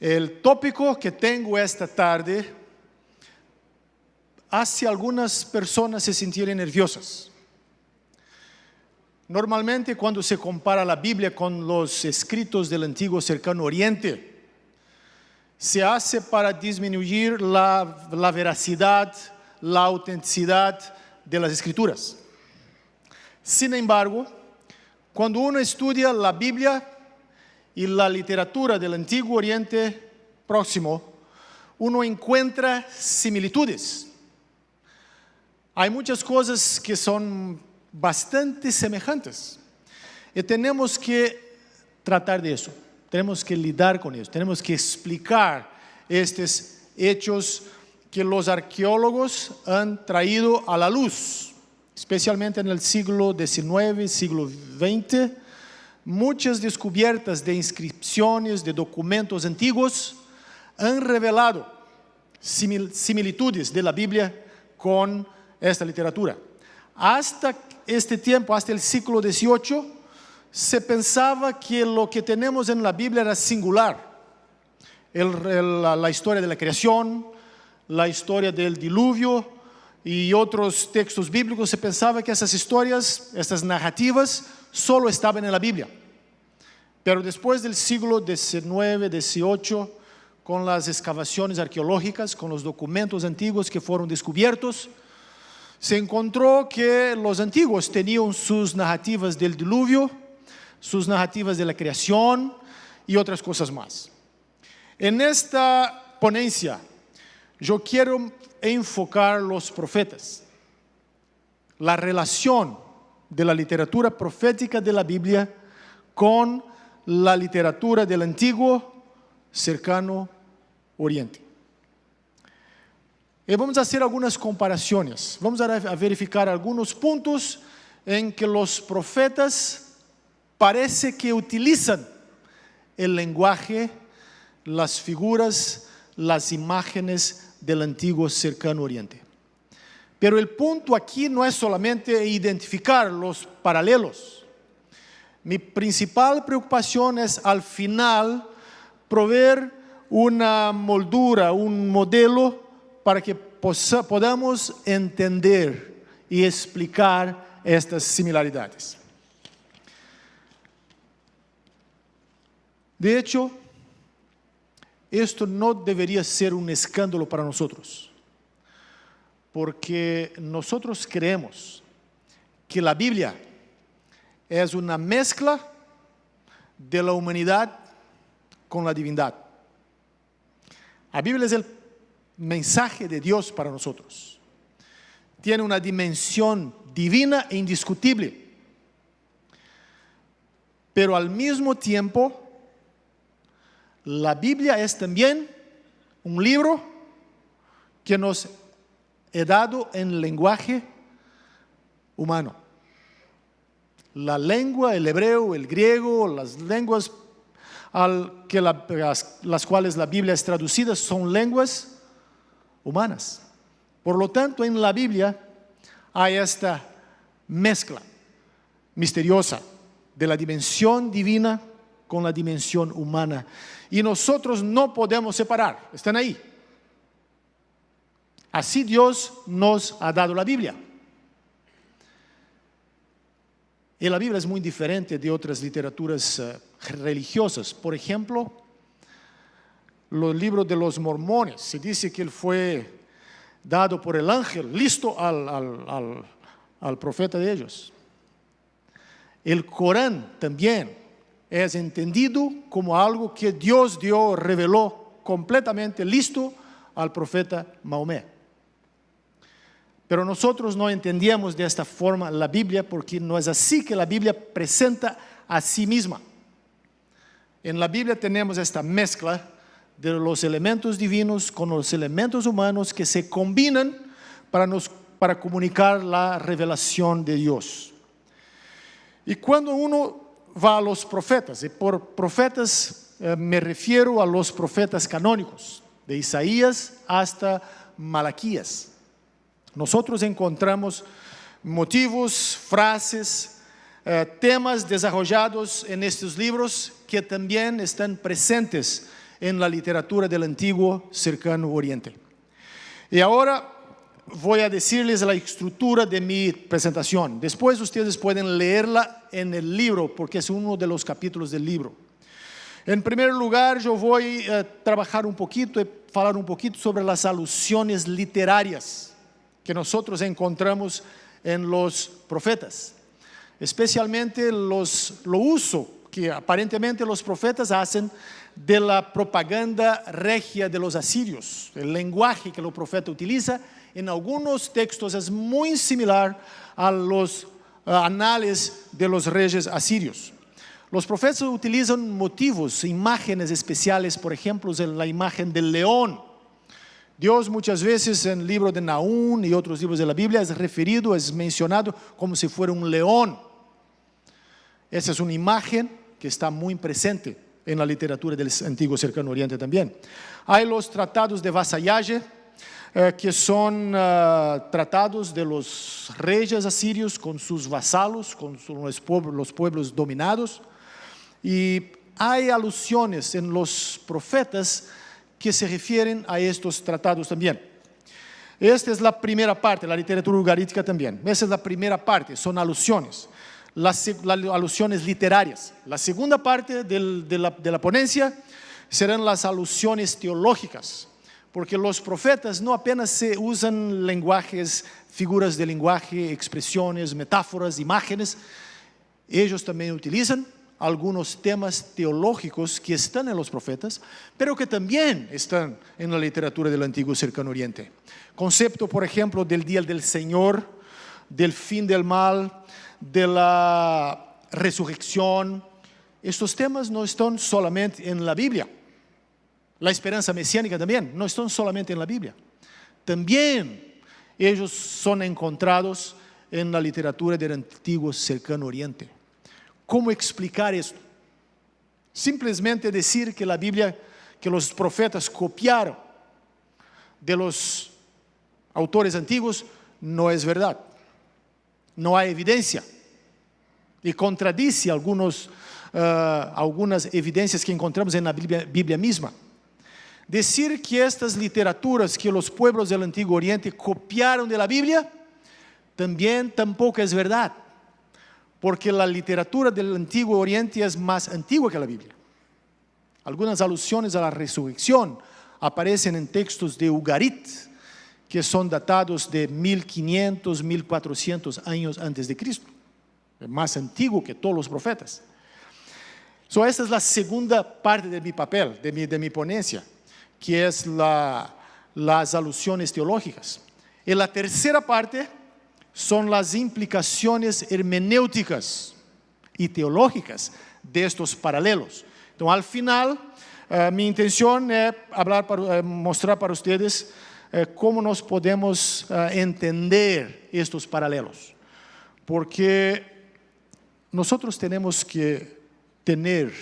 El tópico que tengo esta tarde hace a algunas personas se sentirem nerviosas. Normalmente cuando se compara la Biblia con los escritos del antiguo cercano oriente, se hace para disminuir la veracidad, la autenticidad de las escrituras. Sin embargo, cuando uno estudia la Biblia y la literatura del antiguo Oriente Próximo, uno encuentra similitudes. Hay muchas cosas que son bastante semejantes y tenemos que tratar de eso, tenemos que lidiar con eso, tenemos que explicar estos hechos que los arqueólogos han traído a la luz, especialmente en el siglo XIX, siglo XX. Muchas descubiertas de inscripciones, de documentos antiguos, han revelado similitudes de la Biblia con esta literatura. Hasta este tiempo, hasta el siglo XVIII, se pensaba que lo que tenemos en la Biblia era singular. La historia de la creación, la historia del diluvio y otros textos bíblicos, se pensaba que esas historias, estas narrativas, solo estaban en la Biblia. Pero después del siglo XIX, XVIII, con las excavaciones arqueológicas, con los documentos antiguos que fueron descubiertos, se encontró que los antiguos tenían sus narrativas del diluvio, sus narrativas de la creación y otras cosas más. En esta ponencia, yo quiero enfocar los profetas, la relación de la literatura profética de la Biblia con la literatura del antiguo cercano Oriente. Y vamos a hacer algunas comparaciones, vamos a verificar algunos puntos en que los profetas parece que utilizan el lenguaje, las figuras, las imágenes del antiguo cercano Oriente. Pero el punto aquí no es solamente identificar los paralelos. Mi principal preocupación es al final proveer una moldura, un modelo para que podamos entender y explicar estas similaridades. De hecho, esto no debería ser un escándalo para nosotros, porque nosotros creemos que la Biblia es una mezcla de la humanidad con la divinidad. La Biblia es el mensaje de Dios para nosotros. Tiene una dimensión divina e indiscutible, pero al mismo tiempo, la Biblia es también un libro que nos he dado en lenguaje humano. La lengua, el hebreo, el griego, las lenguas las cuales la Biblia es traducida son lenguas humanas. Por lo tanto, en la Biblia hay esta mezcla misteriosa de la dimensión divina con la dimensión humana. Y nosotros no podemos separar, están ahí. Así Dios nos ha dado la Biblia. Y la Biblia es muy diferente de otras literaturas religiosas. Por ejemplo, los libros de los mormones, se dice que él fue dado por el ángel, listo al profeta de ellos. El Corán también es entendido como algo que Dios reveló completamente listo al profeta Mahomet. Pero nosotros no entendíamos de esta forma la Biblia, porque no es así que la Biblia presenta a sí misma. En la Biblia tenemos esta mezcla de los elementos divinos con los elementos humanos que se combinan para comunicar la revelación de Dios. Y cuando uno va a los profetas, y por profetas me refiero a los profetas canónicos, de Isaías hasta Malaquías, nosotros encontramos motivos, frases, temas desarrollados en estos libros que también están presentes en la literatura del antiguo cercano oriente. Y ahora voy a decirles la estructura de mi presentación. Después ustedes pueden leerla en el libro, porque es uno de los capítulos del libro. En primer lugar, yo voy a trabajar un poquito y hablar un poquito sobre las alusiones literarias que nosotros encontramos en los profetas. Especialmente lo uso que aparentemente los profetas hacen de la propaganda regia de los asirios. El lenguaje que el profeta utiliza en algunos textos es muy similar a los anales de los reyes asirios. Los profetas utilizan motivos, imágenes especiales, por ejemplo, la imagen del león. Dios muchas veces en el libro de Nahum y otros libros de la Biblia es referido, es mencionado como si fuera un león. Esa es una imagen que está muy presente en la literatura del antiguo cercano oriente también. Hay los tratados de vasallaje, que son tratados de los reyes asirios con sus vasalos, con los pueblos dominados. Y hay alusiones en los profetas que se refieren a estos tratados también. Esta es la primera parte, la literatura ugarítica también. Esa es la primera parte, son alusiones. Las alusiones literarias. La segunda parte de la ponencia serán las alusiones teológicas, porque los profetas no apenas se usan lenguajes, figuras de lenguaje, expresiones, metáforas, imágenes. Ellos también utilizan algunos temas teológicos que están en los profetas, pero que también están en la literatura del antiguo cercano oriente. Concepto, por ejemplo, del día del Señor, del fin del mal, de la resurrección. Estos temas no están solamente en la Biblia. La esperanza mesiánica también no están solamente en la Biblia. También ellos son encontrados en la literatura del antiguo cercano oriente. ¿Cómo explicar esto? Simplemente decir que la Biblia, que los profetas copiaron de los autores antiguos, no es verdad. No hay evidencia. Y contradice algunas evidencias que encontramos en la Biblia misma. Decir que estas literaturas que los pueblos del Antiguo Oriente copiaron de la Biblia, también tampoco es verdad. Porque la literatura del Antiguo Oriente es más antigua que la Biblia. Algunas alusiones a la resurrección aparecen en textos de Ugarit, que son datados de 1500, 1400 años antes de Cristo. Es más antiguo que todos los profetas. Esta es la segunda parte de mi papel, de mi ponencia, que es las alusiones teológicas. Y la tercera parte son las implicaciones hermenéuticas y teológicas de estos paralelos. Entonces, al final, mi intención es mostrar para ustedes cómo nos podemos entender estos paralelos. Porque nosotros tenemos que tener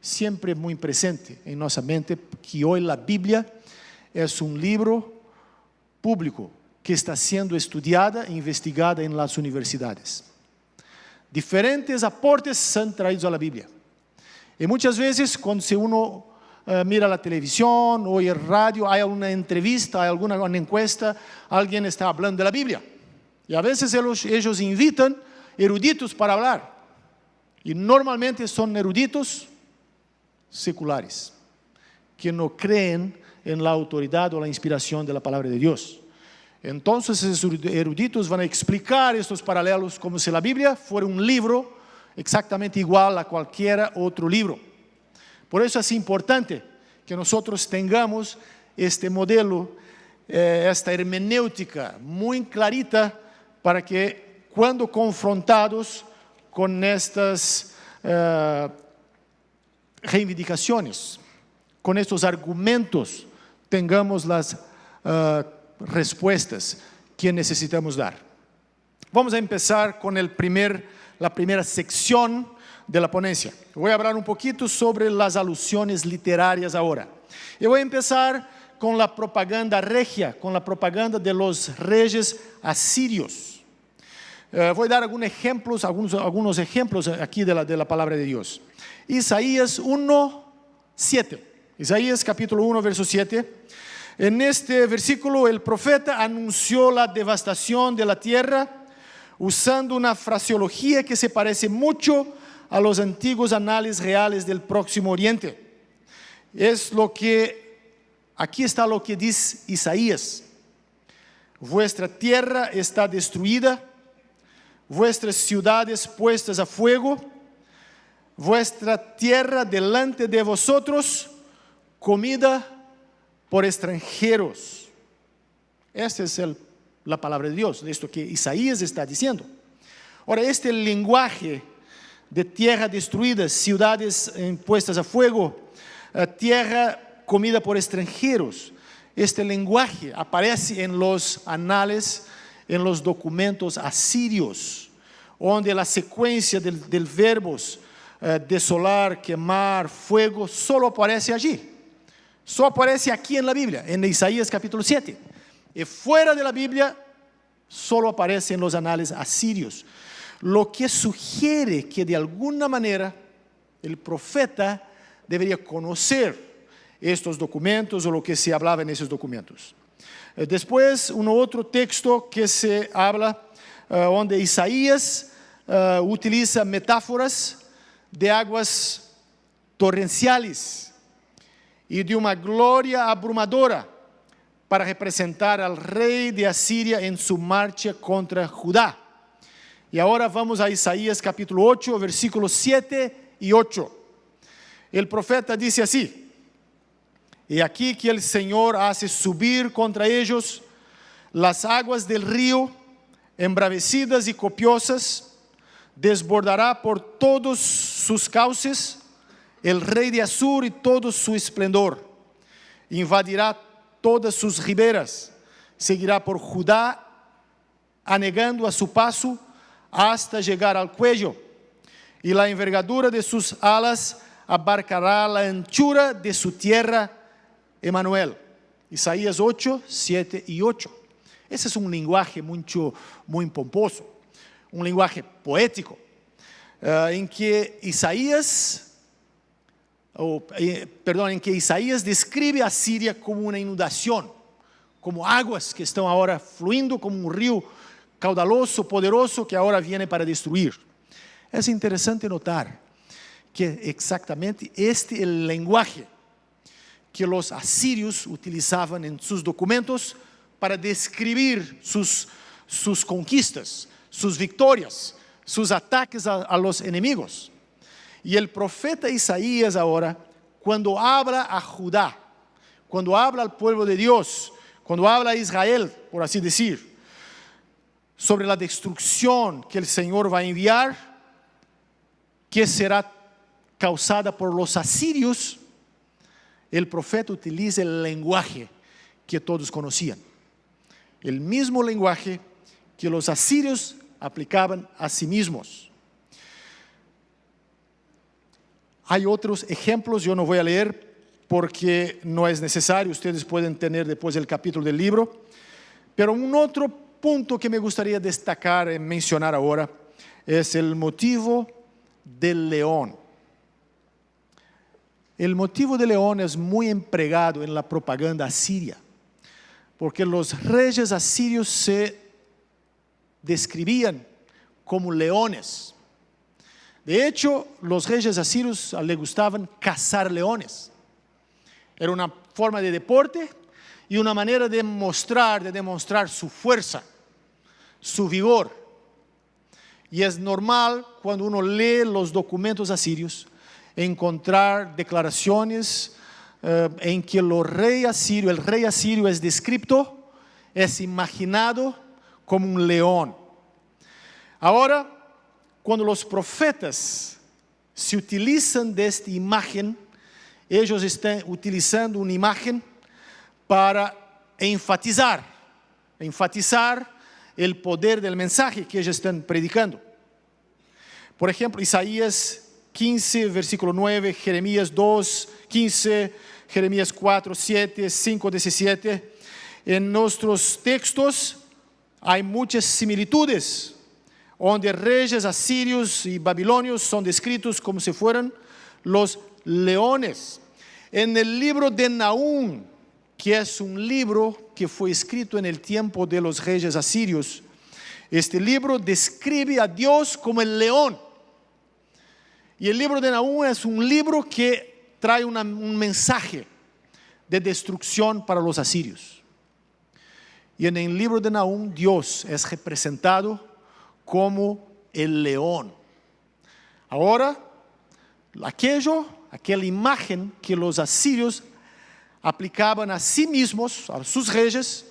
siempre muy presente en nuestra mente que hoy la Biblia es un libro público que está siendo estudiada e investigada en las universidades. Diferentes aportes son traídos a la Biblia. Y muchas veces cuando uno mira la televisión, oye el radio, hay alguna entrevista, hay alguna encuesta, alguien está hablando de la Biblia. Y a veces ellos invitan eruditos para hablar. Y normalmente son eruditos seculares, que no creen en la autoridad o la inspiración de la palabra de Dios. Entonces esos eruditos van a explicar estos paralelos como si la Biblia fuera un libro exactamente igual a cualquier otro libro. Por eso es importante que nosotros tengamos este modelo, esta hermenéutica muy clarita, para que cuando confrontados con estas reivindicaciones, con estos argumentos, tengamos las respuestas que necesitamos dar. Vamos a empezar con la primera sección de la ponencia. Voy a hablar un poquito sobre las alusiones literarias ahora. Y voy a empezar con la propaganda regia, con la propaganda de los reyes asirios. Voy a dar algunos ejemplos aquí de la palabra de Dios. Isaías 1:7. Isaías capítulo 1, verso 7. En este versículo el profeta anunció la devastación de la tierra usando una fraseología que se parece mucho a los antiguos anales reales del Próximo Oriente. Aquí está lo que dice Isaías: vuestra tierra está destruida, vuestras ciudades puestas a fuego, vuestra tierra delante de vosotros, comida por extranjeros. Esta es la palabra de Dios, esto que Isaías está diciendo. Ahora, este lenguaje de tierra destruida, ciudades puestas a fuego, tierra comida por extranjeros, este lenguaje aparece en los anales, en los documentos asirios, donde la secuencia del verbos desolar, quemar, fuego, solo aparece allí. Solo aparece aquí en la Biblia, en Isaías capítulo 7. Y fuera de la Biblia, solo aparece en los anales asirios. Lo que sugiere que de alguna manera el profeta debería conocer estos documentos o lo que se hablaba en esos documentos. Después, otro texto que se habla, donde Isaías utiliza metáforas de aguas torrenciales y de una gloria abrumadora para representar al rey de Asiria en su marcha contra Judá. Y ahora vamos a Isaías capítulo 8, versículos 7 y 8. El profeta dice así: y aquí que el Señor hace subir contra ellos las aguas del río, embravecidas y copiosas, desbordará por todos sus cauces el rey de Asur y todo su esplendor. Invadirá todas sus riberas, seguirá por Judá, anegando a su paso hasta llegar al cuello, y la envergadura de sus alas abarcará la anchura de su tierra. Emanuel. Isaías 8, 7 y 8. Ese es un lenguaje muy pomposo, un lenguaje poético, en que Isaías describe a Siria como una inundación, como aguas que están ahora fluyendo como un río caudaloso, poderoso, que ahora viene para destruir. Es interesante notar que exactamente este es el lenguaje que los asirios utilizaban en sus documentos para describir sus conquistas, sus victorias, sus ataques a los enemigos. Y el profeta Isaías ahora, cuando habla a Judá, cuando habla al pueblo de Dios, cuando habla a Israel, por así decir, sobre la destrucción que el Señor va a enviar, que será causada por los asirios, el profeta utiliza el lenguaje que todos conocían, el mismo lenguaje que los asirios aplicaban a sí mismos. Hay otros ejemplos, yo no voy a leer porque no es necesario, ustedes pueden tener después el capítulo del libro, pero un otro punto que me gustaría destacar y mencionar ahora es el motivo del león. El motivo del león es muy empleado en la propaganda asiria, porque los reyes asirios se describían como leones. De hecho, los reyes asirios les gustaban cazar leones. Era una forma de deporte y una manera de demostrar su fuerza, su vigor. Y es normal cuando uno lee los documentos asirios encontrar declaraciones en que el rey asirio es descrito, es imaginado como un león. Ahora, cuando los profetas se utilizan de esta imagen, ellos están utilizando una imagen para enfatizar el poder del mensaje que ellos están predicando. Por ejemplo, Isaías 15, versículo 9, Jeremías 2, 15, Jeremías 4, 7, 5, 17. En nuestros textos hay muchas similitudes, donde reyes asirios y babilonios son descritos como si fueran los leones. En el libro de Nahum, que es un libro que fue escrito en el tiempo de los reyes asirios, este libro describe a Dios como el león. Y el libro de Nahum es un libro que trae un mensaje de destrucción para los asirios. Y en el libro de Nahum, Dios es representado como el león. Ahora, aquella imagen que los asirios aplicaban a sí mismos, a sus reyes,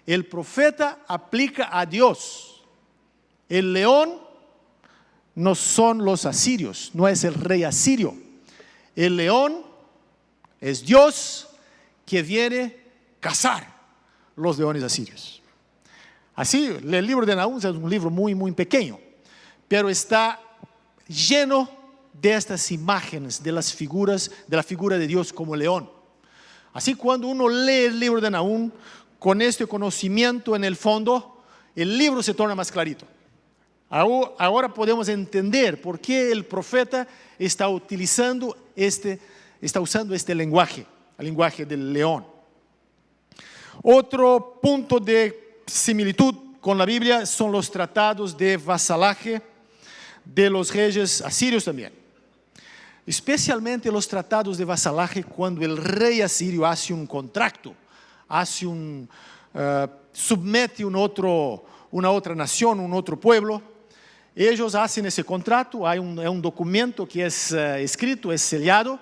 el profeta aplica a Dios. El león no son los asirios, no es el rey asirio. El león es Dios que viene a cazar los leones asirios. Así, el libro de Nahum es un libro muy, muy pequeño, pero está lleno de estas imágenes, de las figuras, de la figura de Dios como león. Así, cuando uno lee el libro de Nahum, con este conocimiento en el fondo, el libro se torna más clarito. Ahora podemos entender por qué el profeta está usando este lenguaje, el lenguaje del león. Otro punto de similitud con la Biblia son los tratados de vasalaje de los reyes asirios también. Especialmente los tratados de vasalaje cuando el rey asirio hace un contrato, somete una otra nación, un otro pueblo. Ellos hacen ese contrato, hay un documento que es escrito, es sellado.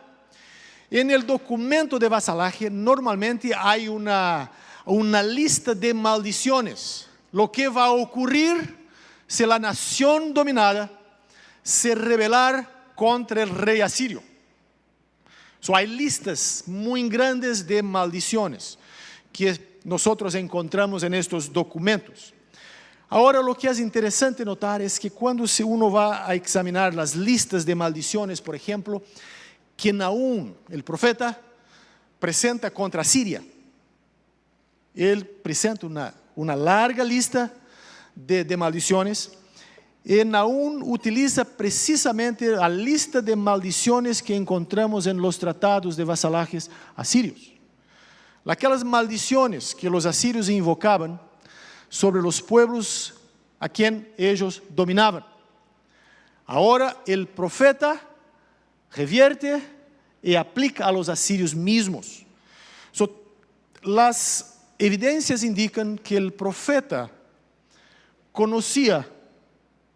En el documento de vasalaje normalmente hay una lista de maldiciones. Lo que va a ocurrir si la nación dominada se rebelar contra el rey asirio. Hay listas muy grandes de maldiciones que nosotros encontramos en estos documentos. Ahora, lo que es interesante notar es que cuando uno va a examinar las listas de maldiciones, por ejemplo, que Nahum, el profeta, presenta contra Siria. Él presenta una larga lista de maldiciones. Y Nahum utiliza precisamente la lista de maldiciones que encontramos en los tratados de vasalajes asirios. Aquellas maldiciones que los asirios invocaban sobre los pueblos a quien ellos dominaban. Ahora el profeta revierte y aplica a los asirios mismos. Las evidencias indican que el profeta conocía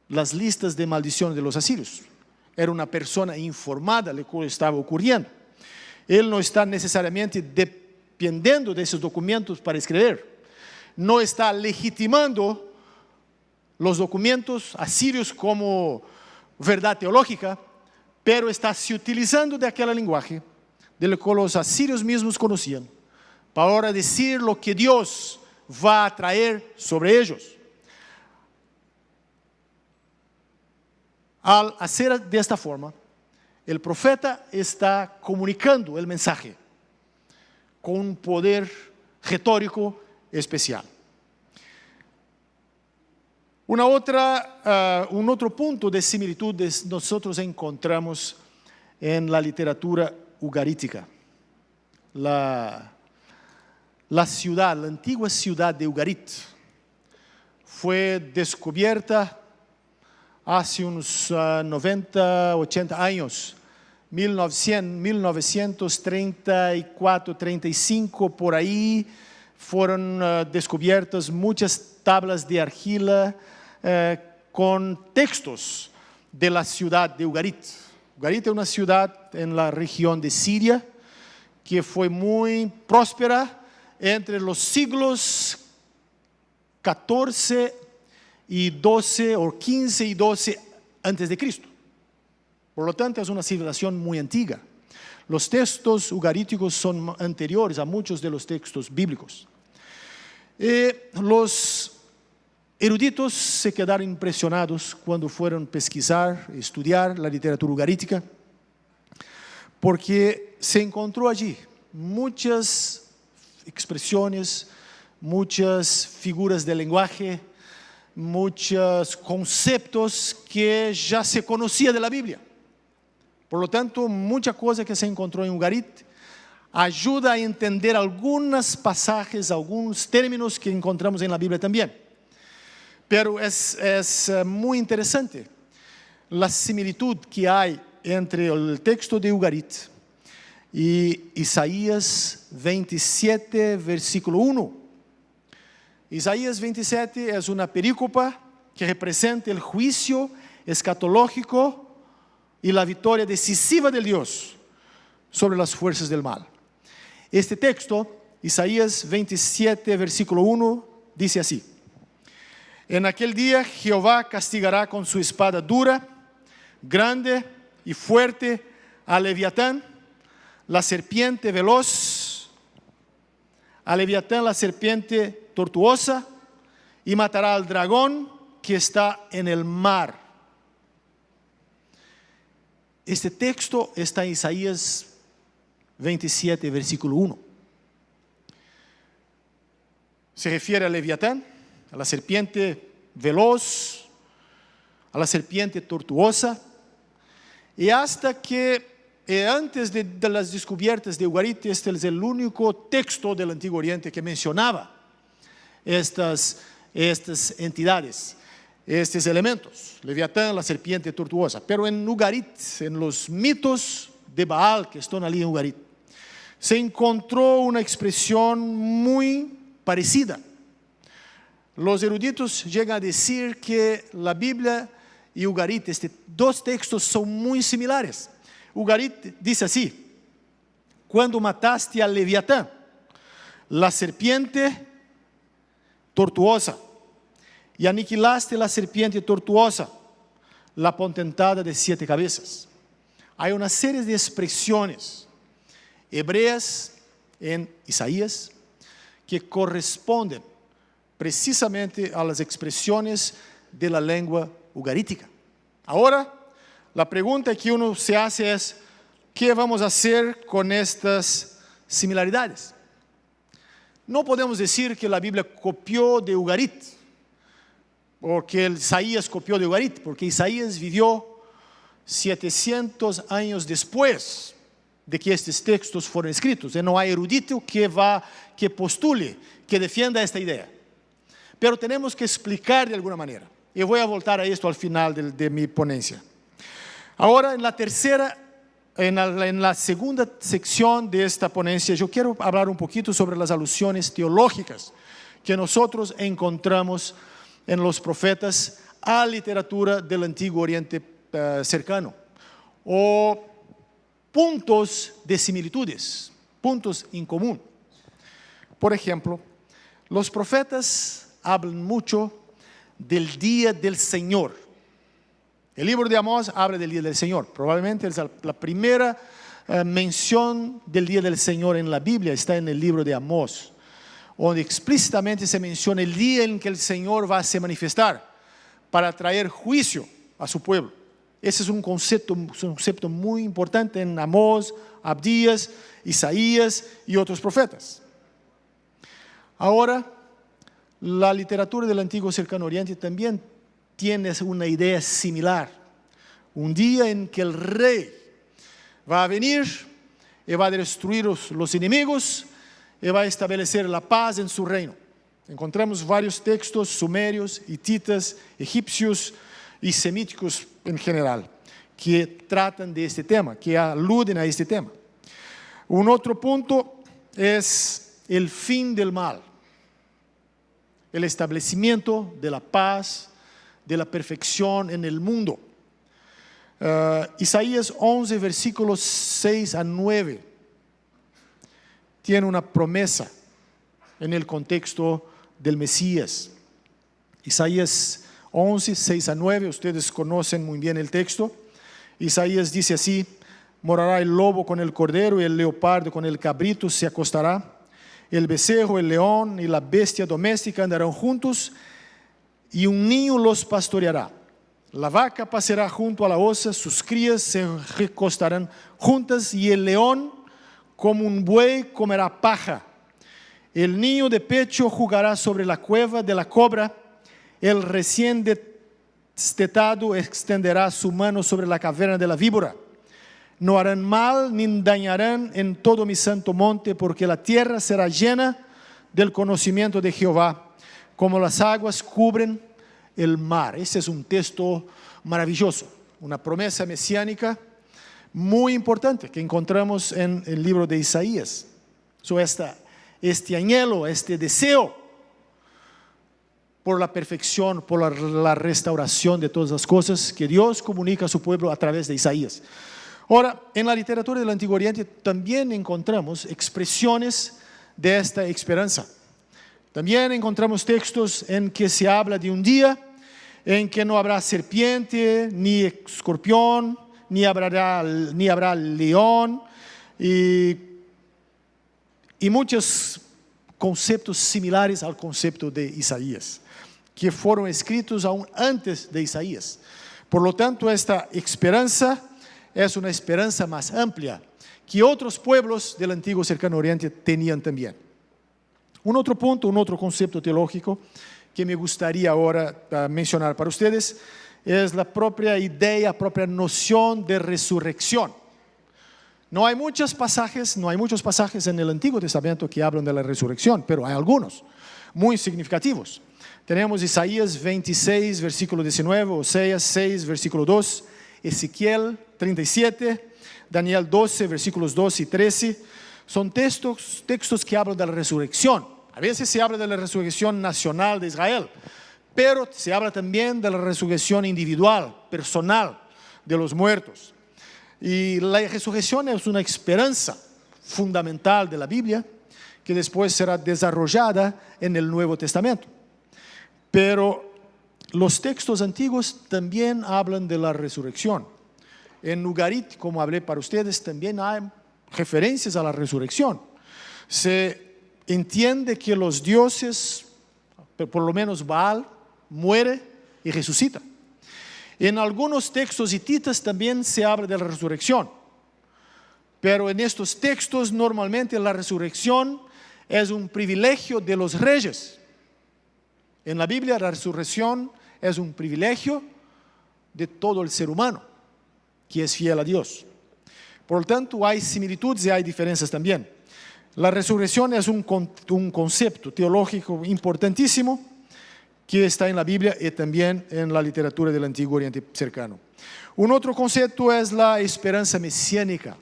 las listas de maldiciones de los asirios. Era una persona informada de lo que estaba ocurriendo. Él no está necesariamente dependiendo de esos documentos para escribir. No está legitimando los documentos asirios como verdad teológica, pero está se utilizando de aquel lenguaje de lo que los asirios mismos conocían para ahora decir lo que Dios va a traer sobre ellos. Al hacer de esta forma, el profeta está comunicando el mensaje con un poder retórico especial. Un otro punto de similitud nosotros encontramos en la literatura ugarítica. La antigua ciudad de Ugarit fue descubierta hace unos 90, 80 años, 1934, 35, por ahí fueron descubiertas muchas tablas de argila con textos de la ciudad de Ugarit. Ugarit es una ciudad en la región de Siria que fue muy próspera entre los siglos 14 y 12 o 15 y 12 antes de Cristo. Por lo tanto, es una civilización muy antigua. Los textos ugaríticos son anteriores a muchos de los textos bíblicos. Los eruditos se quedaron impresionados cuando fueron a pesquisar, estudiar la literatura ugarítica, porque se encontró allí muchas expresiones, muchas figuras de lenguaje, muchos conceptos que ya se conocía de la Biblia. Por lo tanto, mucha cosa que se encontró en Ugarit ayuda a entender algunos pasajes, algunos términos que encontramos en la Biblia también. Pero es muy interesante la similitud que hay entre el texto de Ugarit y Isaías 27, versículo 1. Isaías 27 es una perícopa que representa el juicio escatológico y la victoria decisiva de Dios sobre las fuerzas del mal. Este texto, Isaías 27, versículo 1, dice así: en aquel día Jehová castigará con su espada dura, grande y fuerte a Leviatán, la serpiente veloz, a Leviatán la serpiente tortuosa, y matará al dragón que está en el mar. Este texto está en Isaías 27, versículo 1. Se refiere a Leviatán, a la serpiente veloz, a la serpiente tortuosa, y hasta que antes de las descubiertas de Ugarit, este es el único texto del Antiguo Oriente que mencionaba estas entidades, estos elementos, Leviatán, la serpiente tortuosa. Pero en Ugarit, en los mitos de Baal que están allí en Ugarit, se encontró una expresión muy parecida. Los eruditos llegan a decir que la Biblia y Ugarit, dos textos son muy similares. Ugarit dice así: cuando mataste a Leviatán, la serpiente tortuosa, y aniquilaste la serpiente tortuosa, la potentada de 7 cabezas. Hay una serie de expresiones hebreas en Isaías que corresponden precisamente a las expresiones de la lengua ugarítica. Ahora, la pregunta que uno se hace es: ¿qué vamos a hacer con estas similaridades? No podemos decir que la Biblia copió de Ugarit, o que Isaías copió de Ugarit, porque Isaías vivió 700 años después de que estos textos fueron escritos. Y no hay erudito que postule, que defienda esta idea. Pero tenemos que explicar de alguna manera. Y voy a voltar a esto al final de mi ponencia. Ahora, en la segunda sección de esta ponencia, yo quiero hablar un poquito sobre las alusiones teológicas que nosotros encontramos en los profetas a la literatura del Antiguo Oriente cercano, o puntos de similitudes, puntos en común. Por ejemplo, los profetas hablan mucho del día del Señor. El libro de Amós habla del día del Señor. Probablemente es la primera mención del día del Señor en la Biblia está en el libro de Amós, donde explícitamente se menciona el día en que el Señor va a se manifestar para traer juicio a su pueblo. Ese es un concepto muy importante en Amós, Abdías, Isaías y otros profetas. Ahora, la literatura del Antiguo Cercano Oriente también tiene una idea similar. Un día en que el rey va a venir y va a destruir los enemigos y va a establecer la paz en su reino. Encontramos varios textos sumerios, hititas, egipcios y semíticos en general que tratan de este tema, que aluden a este tema. Un otro punto es el fin del mal, el establecimiento de la paz, de la perfección en el mundo. Isaías 11, versículos 6 a 9, tiene una promesa en el contexto del Mesías. Isaías 11, 6 a 9, ustedes conocen muy bien el texto. Isaías dice así: morará el lobo con el cordero y el leopardo con el cabrito se acostará. El becerro, el león y la bestia doméstica andarán juntos y un niño los pastoreará. La vaca pasará junto a la osa, sus crías se recostarán juntas y el león como un buey comerá paja. El niño de pecho jugará sobre la cueva de la cobra. El recién destetado extenderá su mano sobre la caverna de la víbora. No harán mal ni dañarán en todo mi santo monte, porque la tierra será llena del conocimiento de Jehová, como las aguas cubren el mar. Ese es un texto maravilloso, una promesa mesiánica muy importante que encontramos en el libro de Isaías. Este anhelo, este deseo por la perfección, por la restauración de todas las cosas que Dios comunica a su pueblo a través de Isaías. Ahora, en la literatura del Antiguo Oriente también encontramos expresiones de esta esperanza. También encontramos textos en que se habla de un día en que no habrá serpiente, ni escorpión, ni habrá león, y muchos conceptos similares al concepto de Isaías, que fueron escritos aún antes de Isaías. Por lo tanto, esta esperanza es una esperanza más amplia que otros pueblos del antiguo cercano oriente tenían también. Un otro punto, un otro concepto teológico que me gustaría ahora mencionar para ustedes es la propia idea, propia noción de resurrección. No hay muchos pasajes en el Antiguo Testamento que hablan de la resurrección, pero hay algunos muy significativos. Tenemos Isaías 26, versículo 19, Oseas 6, versículo 2, Ezequiel 37, Daniel 12, versículos 2 y 13. Son textos que hablan de la resurrección. A veces se habla de la resurrección nacional de Israel, pero se habla también de la resurrección individual, personal, de los muertos. Y la resurrección es una esperanza fundamental de la Biblia que después será desarrollada en el Nuevo Testamento. Pero los textos antiguos también hablan de la resurrección. En Ugarit, como hablé para ustedes, también hay referencias a la resurrección. Se entiende que los dioses, por lo menos Baal, muere y resucita. En algunos textos hititas también se habla de la resurrección, pero en estos textos normalmente la resurrección es un privilegio de los reyes. En la Biblia la resurrección es un privilegio de todo el ser humano que es fiel a Dios. Por lo tanto, hay similitudes y hay diferencias también. La resurrección es un concepto teológico importantísimo que está en la Biblia y también en la literatura del Antiguo Oriente cercano. Un otro concepto es la esperanza mesiánica.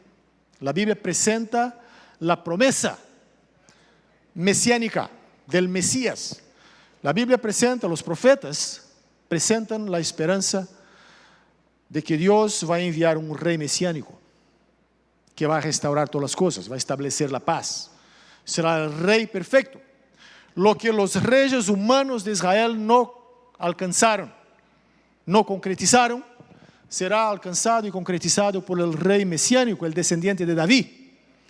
La Biblia presenta la promesa mesiánica del Mesías. La Biblia presenta, los profetas presentan la esperanza de que Dios va a enviar un rey mesiánico que va a restaurar todas las cosas, va a establecer la paz. Será el rey perfecto. Lo que los reyes humanos de Israel no alcanzaron, no concretizaron, será alcanzado y concretizado por el rey mesiánico, el descendiente de David.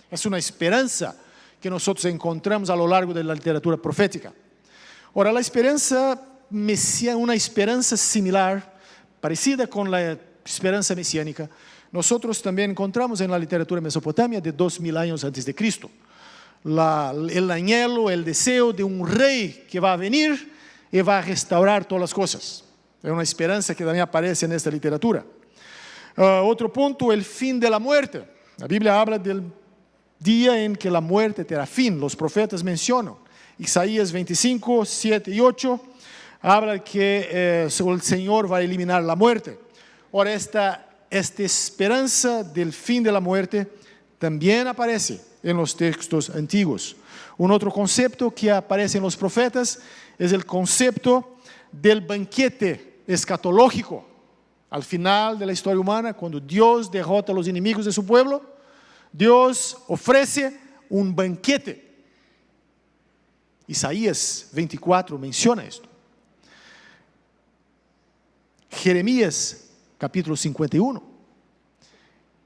Es una esperanza que nosotros encontramos a lo largo de la literatura profética. Ahora, la esperanza mesiánica, una esperanza similar, parecida con la esperanza mesiánica, nosotros también encontramos en la literatura mesopotamia de 2000 años antes de Cristo. El anhelo, el deseo de un rey que va a venir y va a restaurar todas las cosas. Es una esperanza que también aparece en esta literatura. Otro punto, el fin de la muerte. La Biblia habla del día en que la muerte tendrá fin. Los profetas mencionan. Isaías 25, 7 y 8 habla que el Señor va a eliminar la muerte. Ahora, esta esperanza del fin de la muerte también aparece en los textos antiguos. Un otro concepto que aparece en los profetas es el concepto del banquete escatológico. Al final de la historia humana, cuando Dios derrota a los enemigos de su pueblo, Dios ofrece un banquete. Isaías 24 menciona esto. Jeremías capítulo 51.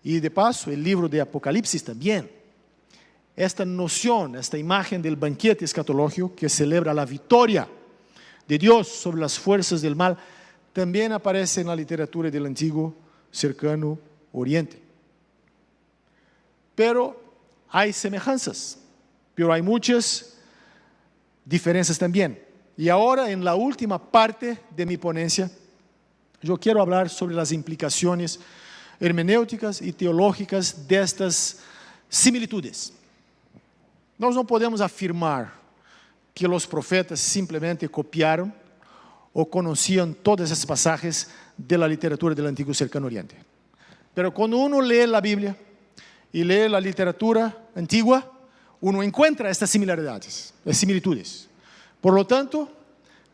Y de paso, el libro de Apocalipsis también. Esta noción, esta imagen del banquete escatológico que celebra la victoria de Dios sobre las fuerzas del mal, también aparece en la literatura del Antiguo Cercano Oriente. Pero hay semejanzas, pero hay muchas diferencias también. Y ahora, en la última parte de mi ponencia, yo quiero hablar sobre las implicaciones hermenêuticas e teológicas destas similitudes. Nós não podemos afirmar que os profetas simplesmente copiaram ou conheciam todas as passagens da literatura do Antigo Cercano Oriente. Pero quando uno lê a Bíblia e lê a literatura antigua, uno encuentra estas similitudes. Por lo tanto,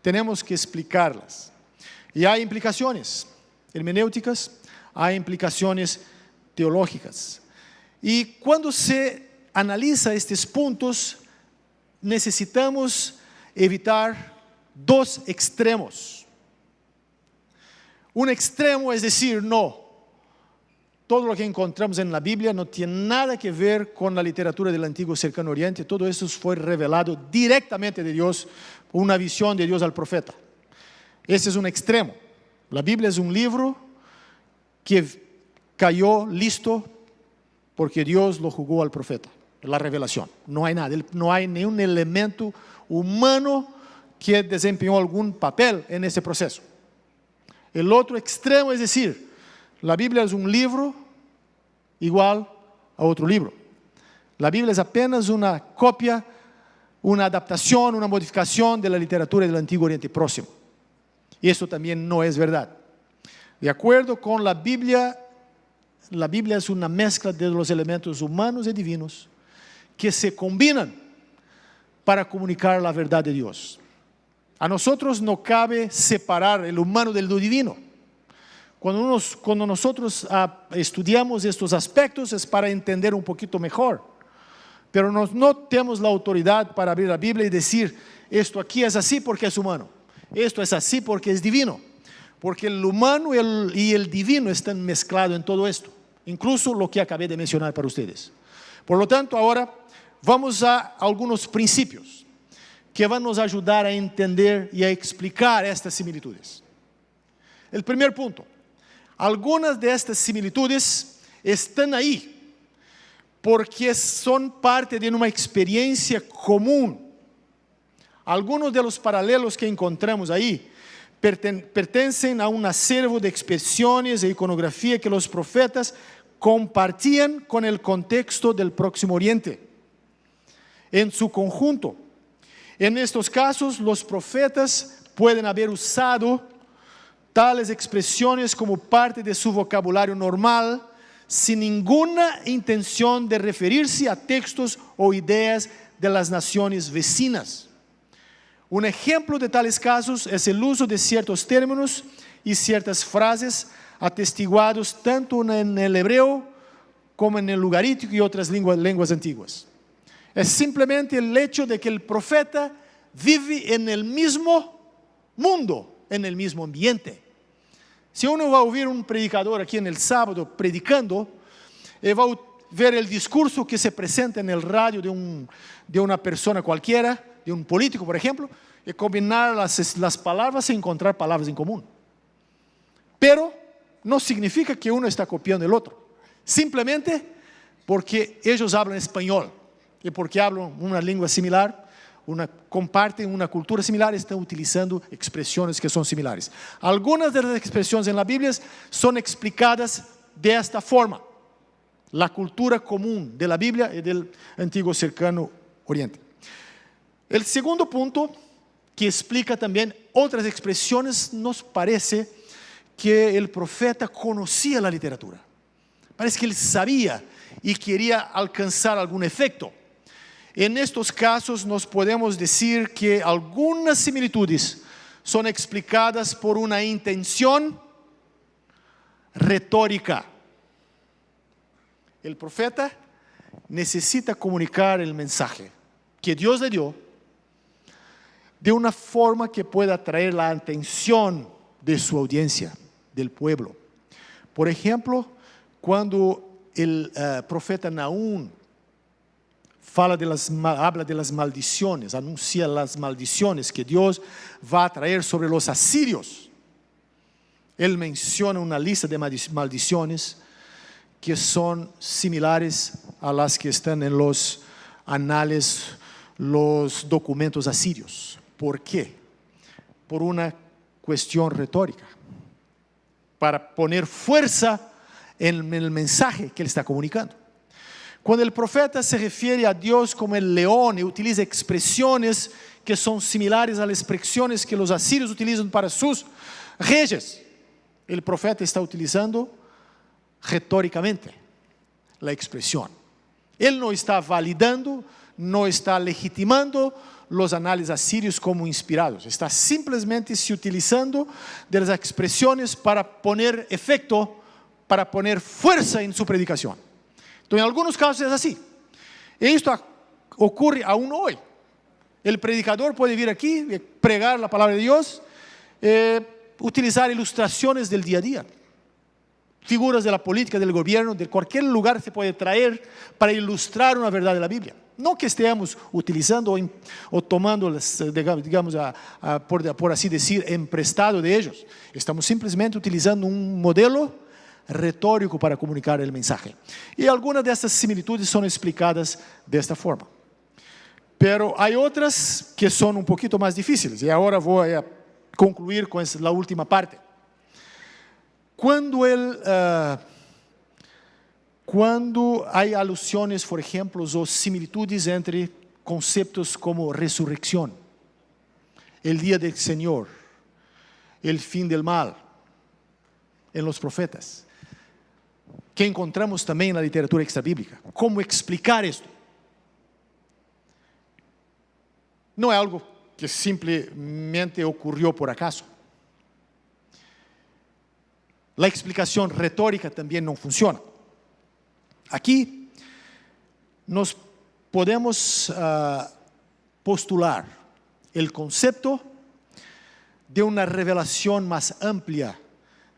temos que explicarlas. E há implicações hermenêuticas, há implicações teológicas. E quando se analisa estes pontos, necessitamos evitar dos extremos. Un extremo es decir, no, todo lo que encontramos en la Biblia no tiene nada que ver con la literatura del Antiguo Cercano Oriente, todo eso fue revelado directamente de Dios, una visión de Dios al profeta. Ese es un extremo. La Biblia es un libro que cayó listo porque Dios lo jugó al profeta, la revelación. No hay nada, no hay ni un elemento humano que desempeñó algún papel en ese proceso. El otro extremo es decir, la Biblia es un libro igual a otro libro. La Biblia es apenas una copia, una adaptación, una modificación de la literatura del Antiguo Oriente Próximo. Y eso también no es verdad. De acuerdo con la Biblia es una mezcla de los elementos humanos y divinos que se combinan para comunicar la verdad de Dios. A nosotros no cabe separar el humano del divino. Cuando nosotros estudiamos estos aspectos es para entender un poquito mejor. Pero no tenemos la autoridad para abrir la Biblia y decir, esto aquí es así porque es humano. Esto es así porque es divino. Porque el humano y el divino están mezclados en todo esto. Incluso lo que acabé de mencionar para ustedes. Por lo tanto, ahora vamos a algunos principios que van a nos ayudar a entender y a explicar estas similitudes. El primer punto. Algunas de estas similitudes están ahí porque son parte de una experiencia común. Algunos de los paralelos que encontramos ahí pertenecen a un acervo de expresiones e iconografía que los profetas compartían con el contexto del Próximo Oriente en su conjunto. En estos casos, los profetas pueden haber usado tales expresiones como parte de su vocabulario normal, sin ninguna intención de referirse a textos o ideas de las naciones vecinas. Un ejemplo de tales casos es el uso de ciertos términos y ciertas frases atestiguados tanto en el hebreo como en el ugarítico y otras lenguas antiguas. Es simplemente el hecho de que el profeta vive en el mismo mundo, en el mismo ambiente. Si uno va a oír un predicador aquí en el sábado predicando, va a ver el discurso que se presenta en el radio de una persona cualquiera, de un político, por ejemplo, y combinar las palabras y encontrar palabras en común. Pero no significa que uno está copiando el otro. Simplemente porque ellos hablan español y porque hablan una lengua similar, comparten una cultura similar, están utilizando expresiones que son similares. Algunas de las expresiones en la Biblia son explicadas de esta forma. La cultura común de la Biblia y del Antiguo Cercano Oriente. El segundo punto que explica también otras expresiones, nos parece que el profeta conocía la literatura. Parece que él sabía y quería alcanzar algún efecto. En estos casos nos podemos decir que algunas similitudes son explicadas por una intención retórica. El profeta necesita comunicar el mensaje que Dios le dio de una forma que pueda atraer la atención de su audiencia, del pueblo. Por ejemplo, cuando el profeta Nahum habla de las maldiciones, anuncia las maldiciones que Dios va a traer sobre los asirios. Él menciona una lista de maldiciones que son similares a las que están en los anales, los documentos asirios. ¿Por qué? Por una cuestión retórica. Para poner fuerza en el mensaje que él está comunicando. Cuando el profeta se refiere a Dios como el león y utiliza expresiones que son similares a las expresiones que los asirios utilizan para sus reyes, el profeta está utilizando retóricamente la expresión. Él no está validando, no está legitimando los análisis asirios como inspirados. Está simplemente se utilizando de las expresiones para poner efecto, para poner fuerza en su predicación. Entonces, en algunos casos es así. Esto ocurre aún hoy. El predicador puede vir aquí, pregar la palabra de Dios, utilizar ilustraciones del día a día. Figuras de la política, del gobierno, de cualquier lugar se puede traer para ilustrar una verdad de la Biblia. No que estemos utilizando o tomando, digamos, por así decir, emprestado de ellos. Estamos simplemente utilizando un modelo retórico para comunicar el mensaje. Y algunas de estas similitudes son explicadas de esta forma. Pero hay otras que son un poquito más difíciles. Y ahora voy a concluir con la última parte. Cuando hay alusiones, por ejemplo, o similitudes entre conceptos como resurrección, el día del Señor, el fin del mal, en los profetas, que encontramos también en la literatura extrabíblica. ¿Cómo explicar esto? No es algo que simplemente ocurrió por acaso. La explicación retórica también no funciona. Aquí nos podemos postular el concepto de una revelación más amplia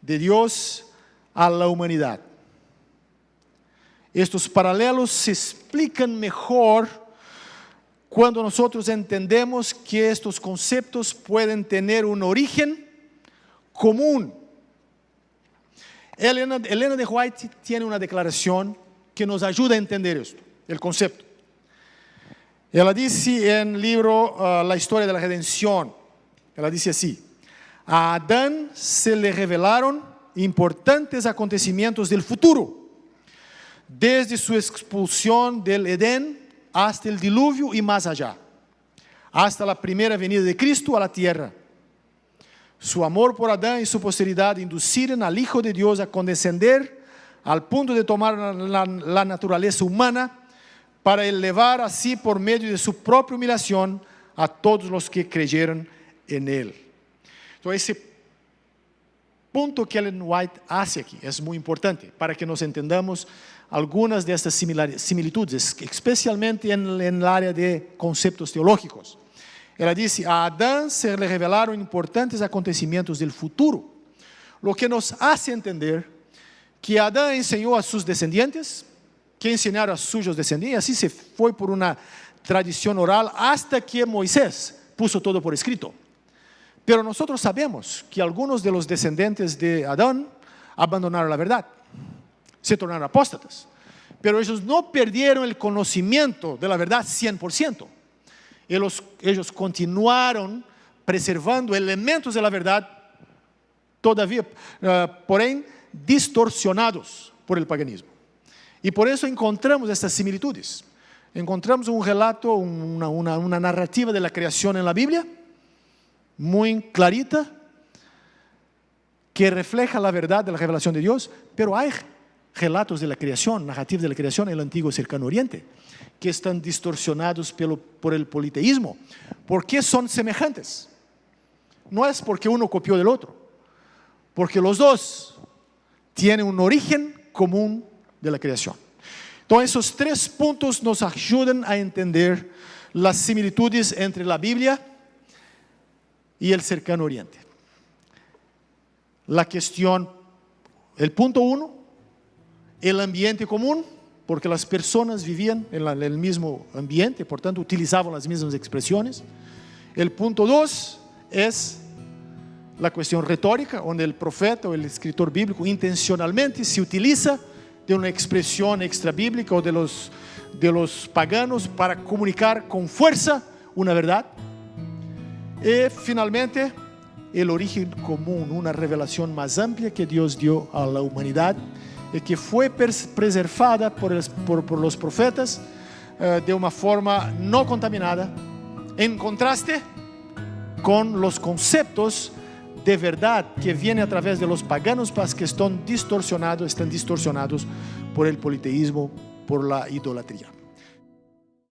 de Dios a la humanidad. Estos paralelos se explican mejor cuando nosotros entendemos que estos conceptos pueden tener un origen común. Elena de White tiene una declaración que nos ayuda a entender esto, el concepto. Ella dice en el libro La historia de la redención, ella dice así: a Adán se le revelaron importantes acontecimientos del futuro, desde su expulsión del Edén hasta el diluvio y más allá, hasta la primera venida de Cristo a la tierra. Su amor por Adán y su posteridad inducirán al Hijo de Dios a condescender al punto de tomar la naturaleza humana para elevar así por medio de su propia humillación a todos los que creyeron en Él. Entonces, ese punto que Ellen White hace aquí es muy importante para que nos entendamos algunas de estas similitudes, especialmente en el área de conceptos teológicos. Ela dice: a Adán se le revelaron importantes acontecimientos del futuro, lo que nos hace entender que Adán enseñó a sus descendientes, que enseñaron a sus descendientes, así se fue por una tradición oral hasta que Moisés puso todo por escrito. Pero nosotros sabemos que algunos de los descendientes de Adán abandonaron la verdad, se tornaron apóstatas, pero ellos no perdieron el conocimiento de la verdad 100%. Ellos continuaron preservando elementos de la verdad, todavía, porém, distorsionados por el paganismo. Y por eso encontramos estas similitudes. Encontramos un relato, una narrativa de la creación en la Biblia, muy clarita, que refleja la verdad de la revelación de Dios, pero hay relatos de la creación, narrativas de la creación en el antiguo cercano oriente, que están distorsionados por el politeísmo. ¿Por qué son semejantes? No es porque uno copió del otro, porque los dos tienen un origen común de la creación. Entonces, esos tres puntos nos ayudan a entender las similitudes entre la Biblia y el cercano oriente. La cuestión, el punto 1, el ambiente común, porque las personas vivían en el mismo ambiente, por tanto utilizaban las mismas expresiones. El punto 2 es la cuestión retórica, donde el profeta o el escritor bíblico intencionalmente se utiliza de una expresión extrabíblica o de los paganos para comunicar con fuerza una verdad. Y finalmente, el origen común, una revelación más amplia que Dios dio a la humanidad, y que fue preservada por los profetas de una forma no contaminada, en contraste con los conceptos de verdad que vienen a través de los paganos, mas que están distorsionados por el politeísmo, por la idolatría.